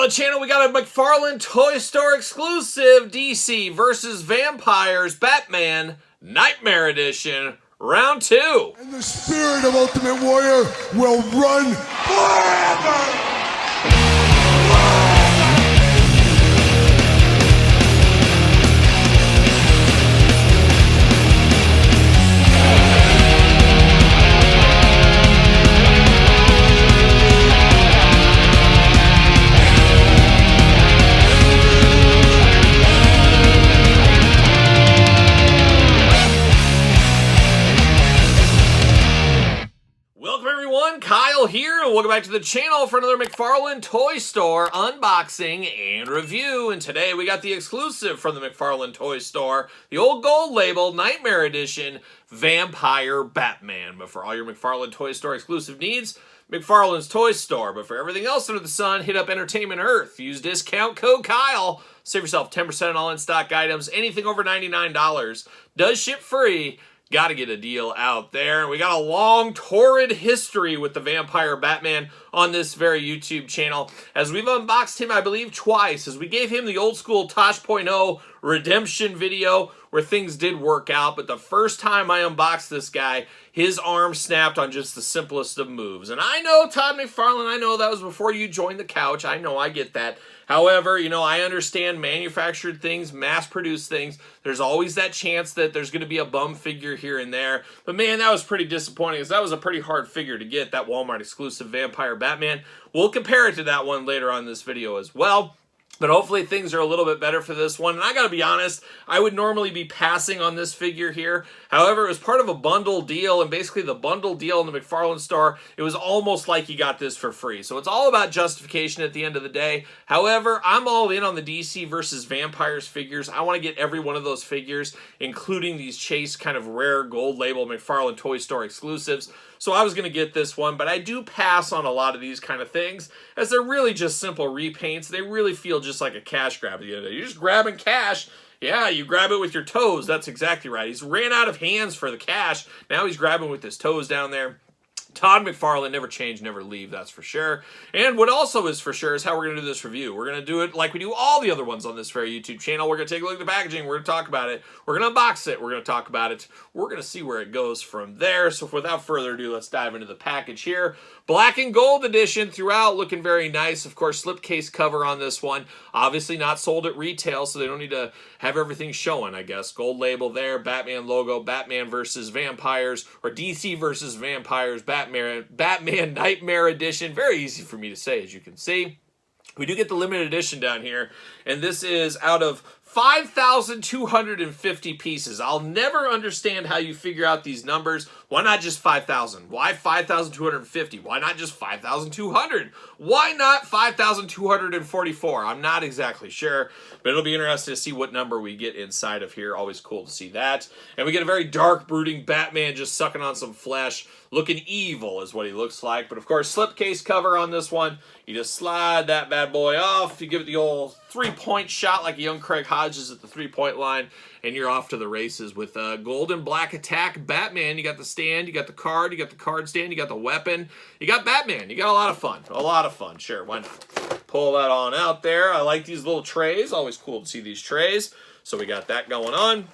the channel, we got a McFarlane Toy Store exclusive DC versus Vampires Batman Nightmare Edition Round 2. And the spirit of Ultimate Warrior will run forever! Kyle here, and welcome back to the channel for another McFarlane Toy Store unboxing and review. And today we got the exclusive from the McFarlane Toy Store, the old gold label Nightmare Edition Vampire Batman. But for all your McFarlane Toy Store exclusive needs, McFarlane's Toy Store. But for everything else under the sun, hit up Entertainment Earth. Use discount code Kyle. Save yourself 10% on all in-stock items. Anything over $99 does ship free. Got to get a deal out there. We got a long, torrid history with the Vampire Batman on this very YouTube channel, as we've unboxed him, I believe, twice, as we gave him the old school Tosh.0 redemption video where things did work out. But the first time I unboxed this guy, his arm snapped on just the simplest of moves. And I know, Todd McFarlane, I know that was before you joined the couch. I know, I get that. However, you know, I understand manufactured things, mass-produced things. There's always that chance that there's going to be a bum figure here and there. But man, that was pretty disappointing, because that was a pretty hard figure to get, that Walmart exclusive Vampire Batman. We'll compare it to that one later on in this video as well. But hopefully things are a little bit better for this one. And I gotta be honest, I would normally be passing on this figure here. However, it was part of a bundle deal, and basically the bundle deal in the McFarlane store, it was almost like you got this for free. So it's all about justification at the end of the day. However, I'm all in on the DC versus Vampires figures. I want to get every one of those figures, including these Chase kind of rare gold label McFarlane Toy Store exclusives. So I was going to get this one, but I do pass on a lot of these kind of things, as they're really just simple repaints. They really feel just like a cash grab at the end of the day. You're just grabbing cash. Yeah, you grab it with your toes. That's exactly right. He's ran out of hands for the cash. Now he's grabbing with his toes down there. Todd McFarlane, never change, never leave, that's for sure. And what also is for sure is how we're going to do this review. We're going to do it like we do all the other ones on this very YouTube channel. We're going to take a look at the packaging. We're going to talk about it. We're going to unbox it. We're going to talk about it. We're going to see where it goes from there. So without further ado, let's dive into the package here. Black and gold edition throughout, looking very nice. Of course, slipcase cover on this one. Obviously not sold at retail, so they don't need to have everything showing, I guess. Gold label there, Batman logo, Batman versus Vampires, or DC versus Vampires, Batman Nightmare Edition. Very easy for me to say, as you can see. We do get the limited edition down here, and this is out of 5,250 pieces. I'll never understand how you figure out these numbers. Why not just 5,000? Why 5,250? Why not just 5,200? Why not 5,244? I'm not exactly sure, but it'll be interesting to see what number we get inside of here. Always cool to see that. And we get a very dark, brooding Batman just sucking on some flesh. Looking evil is what he looks like. But of course, slipcase cover on this one. You just slide that bad boy off. You give it the old three-point shot like a young Craig Hodges at the three-point line, and you're off to the races with gold and black attack Batman. You got the stand, you got the card stand, you got the weapon, you got Batman. You got a lot of fun. Sure, why not? Pull that on out there. I like these little trays. Always cool to see these trays. So we got that going on,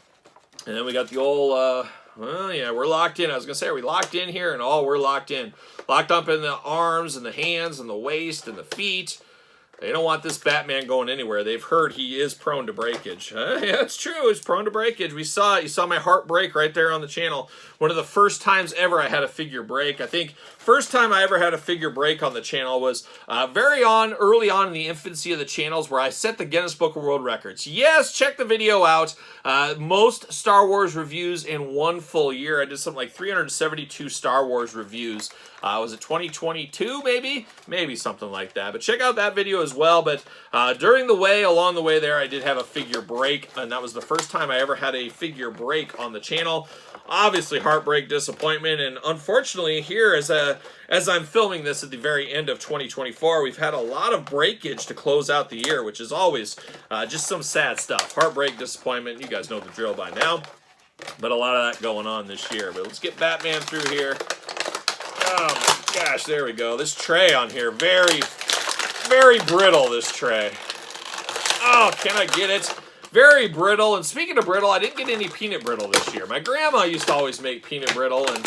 and then we got the old. Well, yeah, we're locked in. I was going to say, are we locked in here? And we're locked in. Locked up in the arms and the hands and the waist and the feet. They don't want this Batman going anywhere. They've heard he is prone to breakage. Yeah, it's true. He's prone to breakage. We saw it. You saw my heart break right there on the channel. One of the first times ever I had a figure break. I think first time I ever had a figure break on the channel was early on in the infancy of the channels, where I set the Guinness Book of World Records. Yes, check the video out. Most Star Wars reviews in one full year. I did something like 372 Star Wars reviews. Was it 2022 maybe? Maybe something like that. But check out that video as well. But along the way there, I did have a figure break, and that was the first time I ever had a figure break on the channel. Obviously, heartbreak, disappointment, and unfortunately here, as I'm filming this at the very end of 2024, we've had a lot of breakage to close out the year, which is always just some sad stuff. Heartbreak, disappointment, you guys know the drill by now. But a lot of that going on this year. But let's get Batman through here. Oh my gosh, there we go. This tray on here, very very brittle, this tray. Oh, can I get it? Very brittle. And speaking of brittle, I didn't get any peanut brittle this year. My grandma used to always make peanut brittle, and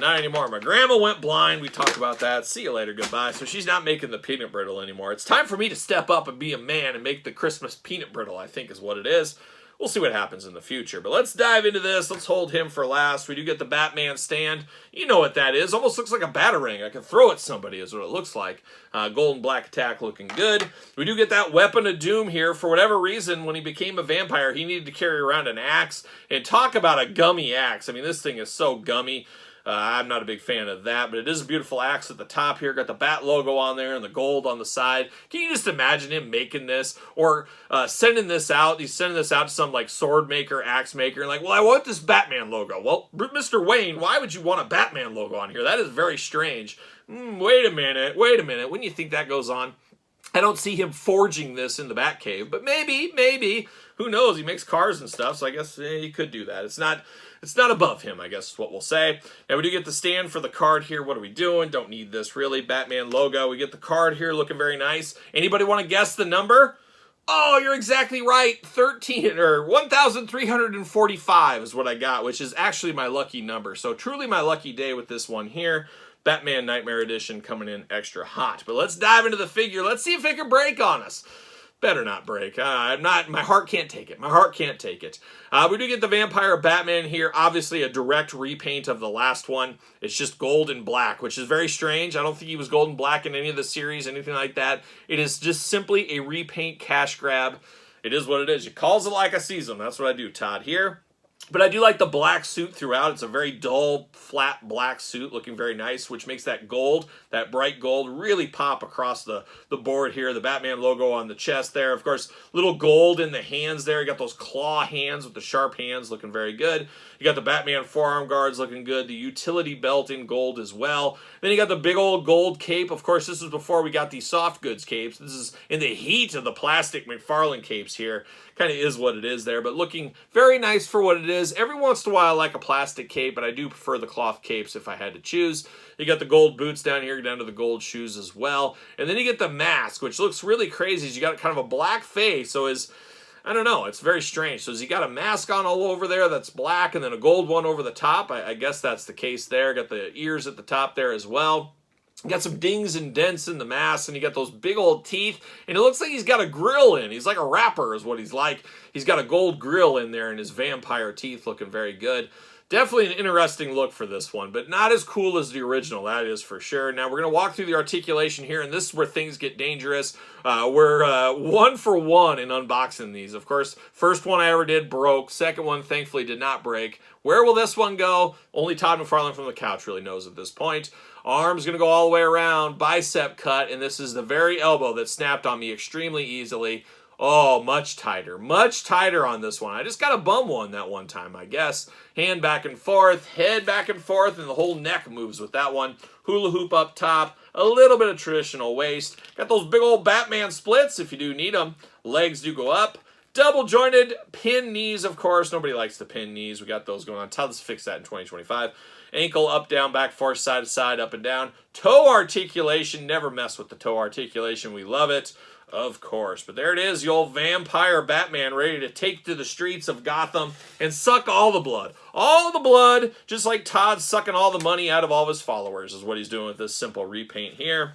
not anymore. My grandma went blind. We talked about that. See you later. Goodbye. So she's not making the peanut brittle anymore. It's time for me to step up and be a man and make the Christmas peanut brittle, I think is what it is. We'll see what happens in the future. But let's dive into this. Let's hold him for last. We do get the Batman stand. You know what that is. Almost looks like a batarang. I can throw at somebody is what it looks like. Gold and black attack looking good. We do get that Weapon of Doom here. For whatever reason, when he became a vampire, he needed to carry around an axe. And talk about a gummy axe. I mean, this thing is so gummy. I'm not a big fan of that, but it is a beautiful axe at the top here. Got the Bat logo on there and the gold on the side. Can you just imagine him making this or sending this out? He's sending this out to some like sword maker, axe maker, and like, well, I want this Batman logo. Well, Mr. Wayne, why would you want a Batman logo on here? That is very strange. Wait a minute. When you think that goes on, I don't see him forging this in the Batcave, but maybe. Who knows? He makes cars and stuff, so I guess he could do that. It's not above him, I guess is what we'll say. Now, we do get the stand for the card here. What are we doing? Don't need this, really. Batman logo. We get the card here looking very nice. Anybody want to guess the number? Oh, you're exactly right. 1,345 is what I got, which is actually my lucky number. So truly my lucky day with this one here. Batman Nightmare Edition coming in extra hot. But let's dive into the figure. Let's see if it can break on us. Better not break. My heart can't take it. We do get the Vampire Batman here. Obviously a direct repaint of the last one. It's just gold and black, which is very strange. I don't think he was gold and black in any of the series, anything like that. It is just simply a repaint cash grab. It is what it is. You calls it like I sees them. That's what I do, Todd, here. But I do like the black suit throughout. It's a very dull, flat black suit looking very nice, which makes that gold, that bright gold, really pop across the board here. The Batman logo on the chest there. Of course, little gold in the hands there. You got those claw hands with the sharp hands looking very good. You got the Batman forearm guards looking good. The utility belt in gold as well. Then you got the big old gold cape. Of course, this was before we got these soft goods capes. This is in the heat of the plastic McFarlane capes here. Kind of is what it is there, but looking very nice for what it is. Every once in a while I like a plastic cape, but I do prefer the cloth capes if I had to choose. You got the gold boots down here, down to the gold shoes as well. And then you get the mask, which looks really crazy. You got kind of a black face, so I don't know, it's very strange. So has he got a mask on all over there that's black and then a gold one over the top? I guess that's the case there. Got the ears at the top there as well. You got some dings and dents in the mask, and you got those big old teeth, and it looks like he's got a grill in. He's like a rapper is what he's like. He's got a gold grill in there, and his vampire teeth looking very good. Definitely an interesting look for this one, but not as cool as the original, that is for sure. Now, we're going to walk through the articulation here, and this is where things get dangerous. We're 1 for 1 in unboxing these. Of course, first one I ever did broke. Second one, thankfully, did not break. Where will this one go? Only Todd McFarlane from the couch really knows at this point. Arm's going to go all the way around, bicep cut, and this is the very elbow that snapped on me extremely easily. Oh, much tighter on this one. I just got a bum one that one time, I guess. Hand back and forth, head back and forth, and the whole neck moves with that one. Hula hoop up top, a little bit of traditional waist. Got those big old Batman splits if you do need them. Legs do go up. Double jointed pin knees, of course. Nobody likes the pin knees. We got those going on. Let's fix that in 2025. Ankle up, down, back, forth, side to side, up and down. Toe articulation. Never mess with the toe articulation. We love it. Of course. But there it is, the old vampire Batman ready to take to the streets of Gotham and suck all the blood. All the blood, just like Todd's sucking all the money out of all of his followers is what he's doing with this simple repaint here.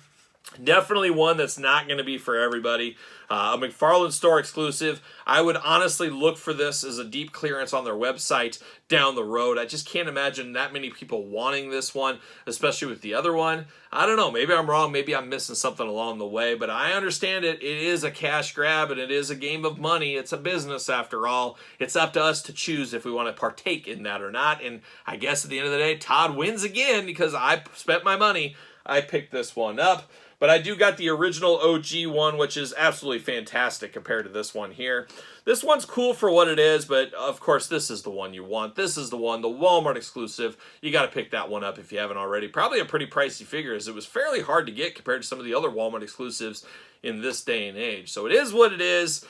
Definitely one that's not going to be for everybody. A McFarlane store exclusive. I would honestly look for this as a deep clearance on their website down the road. I just can't imagine that many people wanting this one, especially with the other one. I don't know. Maybe I'm wrong. Maybe I'm missing something along the way, but I understand it. It is a cash grab and it is a game of money. It's a business after all. It's up to us to choose if we want to partake in that or not. And I guess at the end of the day, Todd wins again because I spent my money. I picked this one up. But I do got the original OG one, which is absolutely fantastic compared to this one here. This one's cool for what it is, but of course this is the one you want. This is the one, the Walmart exclusive. You got to pick that one up if you haven't already. Probably a pretty pricey figure, as it was fairly hard to get compared to some of the other Walmart exclusives in this day and age. So it is what it is.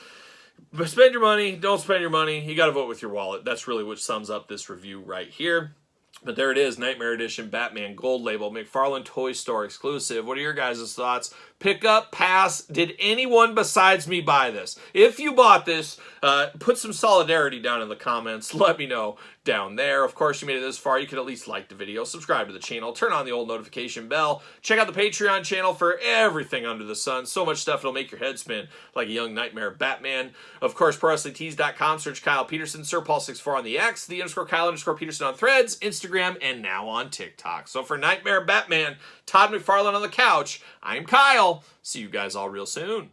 But spend your money, don't spend your money. You got to vote with your wallet. That's really what sums up this review right here. But there it is, Nightmare Edition Batman Gold Label, McFarlane Toy Store exclusive. What are your guys' thoughts? Pick up, pass. Did anyone besides me buy this? If you bought this, put some solidarity down in the comments. Let me know down there. Of course, you made it this far. You could at least like the video, subscribe to the channel, turn on the old notification bell. Check out the Patreon channel for everything under the sun. So much stuff it'll make your head spin like a young nightmare Batman. Of course, ProWrestlingTees.com. Search Kyle Peterson, SirPaul64 on the X, _Kyle_Peterson on Threads, Instagram, and now on TikTok. So for Nightmare Batman, Todd McFarlane on the couch, I'm Kyle. See you guys all real soon.